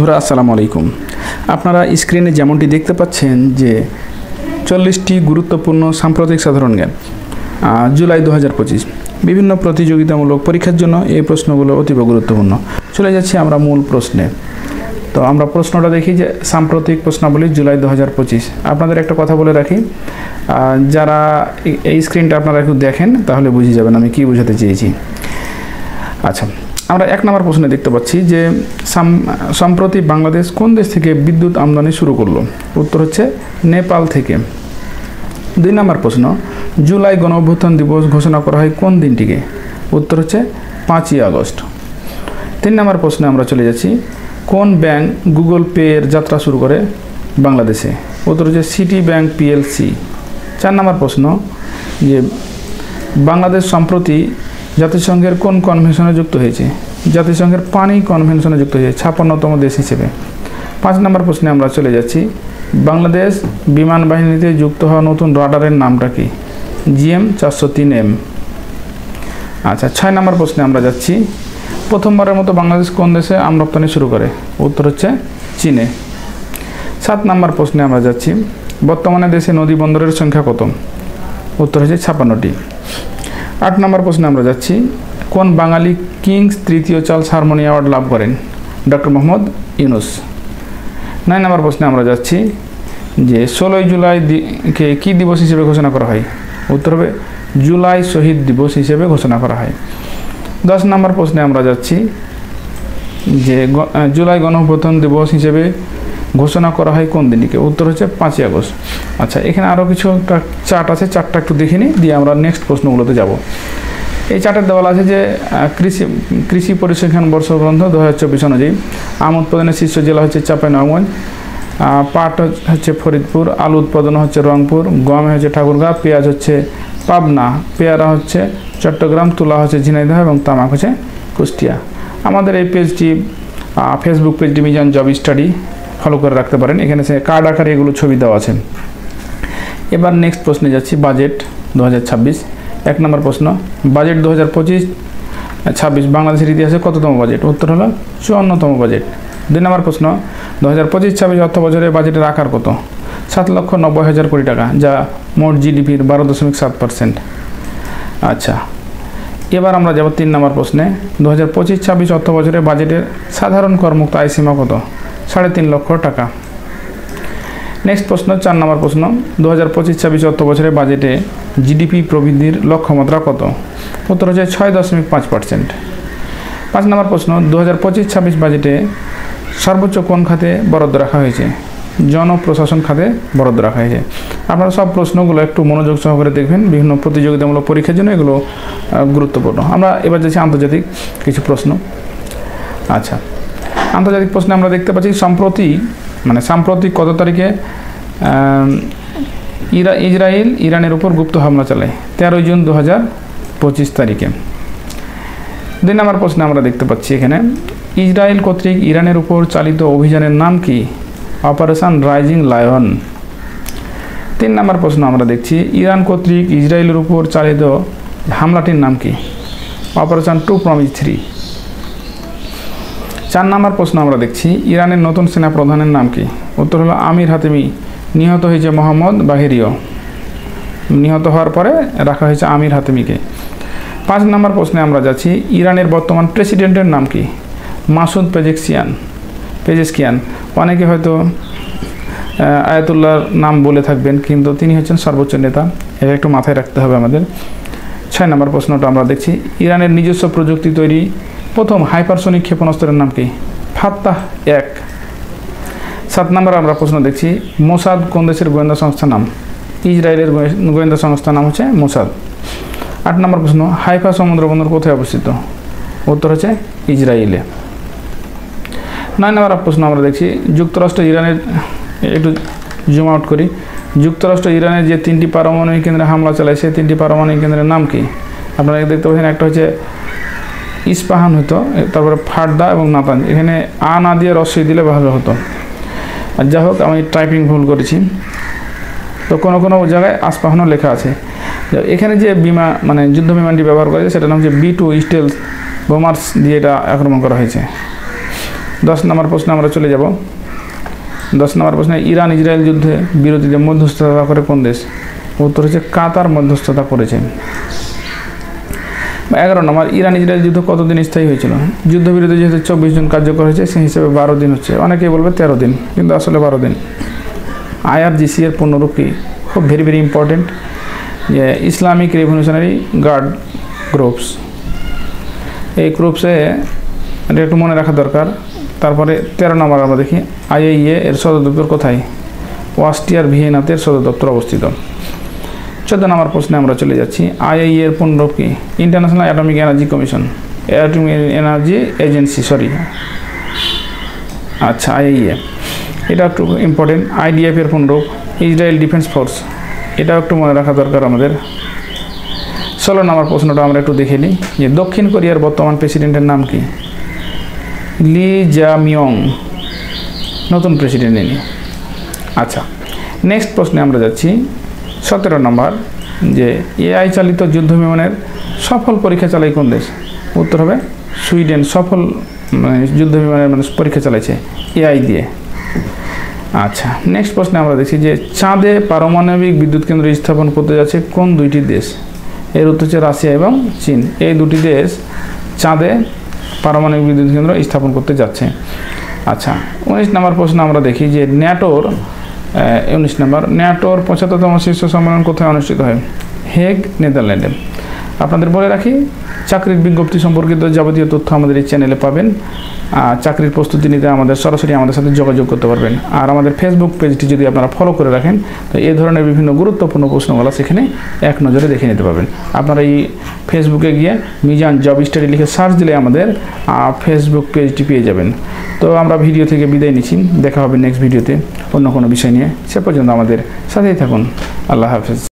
বন্ধুরা আসসালামু আলাইকুম। আপনারা স্ক্রিনে যেমনটি দেখতে পাচ্ছেন যে 40টি গুরুত্বপূর্ণ সাম্প্রতিক সাধারণ জ্ঞান জুলাই 2025 বিভিন্ন প্রতিযোগিতামূলক পরীক্ষার জন্য এই প্রশ্নগুলো অতীব গুরুত্বপূর্ণ। চলে যাচ্ছি আমরা মূল প্রশ্নে। তো আমরা প্রশ্নটা দেখি যে সাম্প্রতিক প্রশ্নাবলী জুলাই 2025। আপনাদের একটা কথা বলে রাখি, যারা এই স্ক্রিনটা আপনারা একটু দেখেন তাহলে বুঝে যাবেন আমি কি বোঝাতে চেয়েছি। আচ্ছা, আমরা 1 নম্বর প্রশ্নে দেখতে পাচ্ছি যে সম্প্রতি বাংলাদেশ কোন দেশ থেকে বিদ্যুৎ আমদানি শুরু করলো? উত্তর হচ্ছে নেপাল থেকে। 2 নম্বর প্রশ্ন, জুলাই গণঅভ্যুত্থান দিবস ঘোষণা করা হয় কোন দিনটিকে? উত্তর হচ্ছে 5ই আগস্ট। 3 নম্বর প্রশ্নে আমরা চলে যাচ্ছি, কোন ব্যাংক গুগল পে এর যাত্রা শুরু করে বাংলাদেশে? উত্তর হচ্ছে সিটি ব্যাংক পিএলসি। 4 নম্বর প্রশ্ন, যে বাংলাদেশ সম্প্রতি জাতিসংঘের কোন কনভেনশনে যুক্ত হয়েছে? জাতিসংঘের পানি কনভেনশনে যুক্ত হয়েছে 56তম দেশ হিসেবে। 5 নম্বর প্রশ্নে আমরা চলে যাচ্ছি, বাংলাদেশ বিমান বাহিনীতে যুক্ত হওয়া নতুন রাডারের নামটা কি? GM 403M। আচ্ছা, 6 নম্বর প্রশ্নে আমরা যাচ্ছি, প্রথমবারের মতো বাংলাদেশ কোন দেশে আম রপ্তানি শুরু করে? উত্তর হচ্ছে চীনে। 7 নম্বর প্রশ্নে আমরা যাচ্ছি, বর্তমানে দেশে নদী বন্দরের সংখ্যা কত? উত্তর হচ্ছে 56টি। 8 নম্বর প্রশ্নে আমরা যাচ্ছি, কোন বাঙালি কিংস তৃতীয় চার্লস হারমোনি অ্যাওয়ার্ড লাভ করেন? ডক্টর মোহাম্মদ ইউনুস। 9 নম্বর প্রশ্নে আমরা যাচ্ছি, যে 16 জুলাইকে কী দিবস হিসেবে ঘোষণা করা হয়? উত্তর হবে জুলাই শহীদ দিবস হিসেবে ঘোষণা করা হয়। 10 নম্বর প্রশ্নে আমরা যাচ্ছি, যে জুলাই গণঅভ্যুত্থান দিবস হিসেবে ঘোষণা করা হয় কোন দিনটিকে? উত্তর হচ্ছে 5ই আগস্ট। আচ্ছা, এখানে আরও কিছু চার্ট আছে, চার্টটা একটু দেখে নিই, দিয়ে আমরা নেক্সট প্রশ্নগুলোতে যাব। এই চার্টের দেওয়া আছে যে কৃষি পরিসংখ্যান বর্ষগ্রন্থ 2024 অনুযায়ী আম উৎপাদনের শীর্ষ জেলা হচ্ছে চাঁপাইনবাবগঞ্জ, পাট হচ্ছে ফরিদপুর, আলু উৎপাদন হচ্ছে রংপুর, গম হচ্ছে ঠাকুরগাঁও, পেঁয়াজ হচ্ছে পাবনা, পেয়ারা হচ্ছে চট্টগ্রাম, তুলা হচ্ছে ঝিনাইদহ এবং তামাক হচ্ছে কুষ্টিয়া। আমাদের এই পেজটি ফেসবুক পেজটি মিজান জব স্টাডি ফলো করে রাখতে পারেন, এখানে সে কার্ড আকারে এগুলো ছবি দেওয়া আছে। এবার নেক্সট প্রশ্নে যাচ্ছি, বাজেট 2026। 1 নম্বর প্রশ্ন, বাজেট 2025-26 বাংলাদেশের ইতিহাসে কততম বাজেট? উত্তর হলো 54তম বাজেট। 2 নম্বর প্রশ্ন, 2025-26 অর্থ বছরে বাজেটের আকার কত? 7,90,000 কোটি টাকা, যা মোট জিডিপির 12.7%। আচ্ছা, এবার আমরা যাব 3 নম্বর প্রশ্নে, 2025-26 অর্থ বছরে বাজেটের সাধারণ করমুক্ত আয় সীমা কত? 3.5 লক্ষ টাকা। নেক্সট প্রশ্ন, 4 নম্বর প্রশ্ন, 2025-26 অর্থ বছরে বাজেটে জিডিপি প্রবৃদ্ধির লক্ষ্যমাত্রা কত? উত্তর হচ্ছে 6.5%। 5 নম্বর প্রশ্ন, 2025-26 বাজেটে সর্বোচ্চ কোন খাতে বরাদ্দ রাখা হয়েছে? জনপ্রশাসন খাতে বরাদ্দ রাখা হয়েছে। আপনারা সব প্রশ্নগুলো একটু মনোযোগ সহকারে দেখবেন, বিভিন্ন প্রতিযোগিতামূলক পরীক্ষার জন্য এগুলো গুরুত্বপূর্ণ। আমরা এবার যাচ্ছি আন্তর্জাতিক কিছু প্রশ্ন। আচ্ছা, আন্তর্জাতিক প্রশ্নে আমরা দেখতে পাচ্ছি সাম্প্রতিক কত তারিখে ইসরায়েল ইরানের উপর গুপ্ত হামলা চালায়? 13 জুন 2025 তারিখে। 2 নম্বর প্রশ্নে আমরা দেখতে পাচ্ছি, এখানে ইসরায়েল কর্তৃক ইরানের উপর চালিত অভিযানের নাম কি? Operation rising lion. 3 নম্বর প্রশ্ন আমরা দেখছি, ইরান কর্তৃক ইসরায়েলের উপর চালিত হামলাটির নাম কি? Operation 2 promise 3। 4 নম্বর প্রশ্ন আমরা দেখছি, ইরানের নতুন সেনা প্রধানের নাম কি? উত্তর হলো আমির হাতেমি। নিহত হয়েছে মোহাম্মদ বাহেরিও, নিহত হওয়ার পরে রাখা হয়েছে আমির হাতেমিকে। 5 নম্বর প্রশ্নে আমরা যাচ্ছি, ইরানের বর্তমান প্রেসিডেন্টের নাম কি? Masoud Pezeshkian. অনেকে হয়তো আয়াতুল্লাহর নাম বলে থাকবেন, কিন্তু তিনি হচ্ছেন সর্বোচ্চ নেতা, এটা একটু মাথায় রাখতে হবে আমাদের। 6 নম্বর প্রশ্নটা আমরা দেখছি, ইরানের নিজস্ব প্রযুক্তি তৈরি প্রথম হাইপারসোনিক ক্ষেপণাস্ত্রের নাম কি? ফাত্তাহ-1। 7 নম্বর আমরা প্রশ্ন দেখছি, মোসাদ কোন দেশের গোয়েন্দা সংস্থার নাম? ইসরায়েলের গোয়েন্দা সংস্থার নাম হচ্ছে মোসাদ। 8 নম্বর প্রশ্ন, হাইফা সমুদ্র বন্দর কোথায় অবস্থিত? উত্তর হচ্ছে ইসরায়েলে। 9 নম্বর প্রশ্ন আমরা দেখছি, যুক্তরাষ্ট্র ইরানের, একটু জুম আউট করি, যুক্তরাষ্ট্র ইরানের যে 3টি পারমাণবিক কেন্দ্রে হামলা চালায় সেই 3টি পারমাণবিক কেন্দ্রের নাম কি? আপনারা দেখতে পাচ্ছেন, একটা হচ্ছে ইস্পাহান হতো, তারপরে ফারদা এবং নাতাঞ্জ। এখানে আ না দিয়ে রস্যই দিলে ভালো হতো। আর যাই হোক, আমি টাইপিং ভুল করেছি, তো কোনো জায়গায় আসপাহানও লেখা আছে। এখানে যে যুদ্ধ বিমানটি ব্যবহার করেছে সেটার নাম হচ্ছে B2 স্টেলথ বোমার্স দিয়ে এটা আক্রমণ করা হয়েছে। 10 নম্বর প্রশ্নে আমরা চলে যাব। 10 নম্বর প্রশ্নে ইরান ইসরায়েল যুদ্ধে বিরতিতে মধ্যস্থতা করে কোন দেশ? উত্তর হচ্ছে কাতার মধ্যস্থতা করেছে। 11 নম্বর ইরান ইসরায়েল যুদ্ধ কতদিন স্থায়ী হয়েছিল? যুদ্ধবিরতি যেহেতু 24 জন কার্যকর হয়েছে সেই হিসেবে 12 দিন হচ্ছে, অনেকেই বলবে 13 দিন, কিন্তু আসলে 12 দিন। IRGC এর পূর্ণরূপ কি? খুব ভেরি ইম্পর্টেন্ট, যে ইসলামিক রেভলিউশনারি গার্ড গ্রুপস। এই গ্রুপসে এটা একটু মনে রাখা দরকার। তারপরে 13 নম্বর আমরা দেখি IAEA এর সদর দপ্তর কোথায়? অস্ট্রিয়ার ভিয়েনাতে সদর দপ্তর অবস্থিত। 14 নম্বর প্রশ্নে আমরা চলে যাচ্ছি। IAEA এর পূর্ণরূপ কি? International atomic energy commission, atomic energy agency, sorry. আচ্ছা, IAEA এটা একটু ইম্পর্টেন্ট। IDF এর পূর্ণরূপ ইসরায়েল ডিফেন্স ফোর্স, এটাও একটু মনে রাখা দরকার আমাদের। 16 নম্বর প্রশ্নটা আমরা একটু দেখে নিই, যে দক্ষিণ কোরিয়ার বর্তমান প্রেসিডেন্টের নাম কি? লি জামিয়ং, নতুন প্রেসিডেন্ট ইনি। আচ্ছা, নেক্সট প্রশ্নে আমরা যাচ্ছি। 17 নম্বর, যে AI চালিত যুদ্ধ বিমানের সফল পরীক্ষা চালায় কোন দেশ? উত্তর হবে সুইডেন। সফল যুদ্ধ বিমানের পরীক্ষা চালাইছে AI দিয়ে। আচ্ছা, নেক্সট প্রশ্নে আমরা দেখছি যে চাঁদে পারমাণবিক বিদ্যুৎ কেন্দ্র স্থাপন করতে যাচ্ছে কোন দুইটি দেশ? এর উত্তর হচ্ছে রাশিয়া এবং চীন। এই দুটি দেশ চাঁদে পারমাণবিক বিদ্যুৎ কেন্দ্র স্থাপন করতে যাচ্ছে। আচ্ছা, 19 নম্বর প্রশ্ন আমরা দেখি যে ন্যাটোর 19 নম্বর, ন্যাটোর 75তম শীর্ষ সম্মেলন কোথায় অনুষ্ঠিত হয়? হেগ, নেদারল্যান্ডে। আপনাদের বলে রাখি, চাকরির বিজ্ঞপ্তি সম্পর্কিত যাবতীয় তথ্য আমাদের এই চ্যানেলে পাবেন। চাকরির প্রস্তুতি নিতে সরাসরি আমাদের সাথে যোগাযোগ করতে পারবেন। আর আমাদের ফেসবুক পেজটি যদি আপনারা ফলো করে রাখেন, তো এই ধরনের বিভিন্ন গুরুত্বপূর্ণ প্রশ্নগুলো সেখানে এক নজরে দেখে নিতে পারবেন। আপনারা এই ফেসবুকে গিয়ে মিজান জব স্টাডি লিখে সার্চ দিলে আমাদের ফেসবুক পেজটি পেয়ে যাবেন। তো আমরা ভিডিও থেকে বিদায় নিচ্ছি, দেখা হবে নেক্সট ভিডিওতে অন্য কোনো বিষয় নিয়ে। সে পর্যন্ত আমাদের সাথেই থাকুন। আল্লাহ হাফেজ।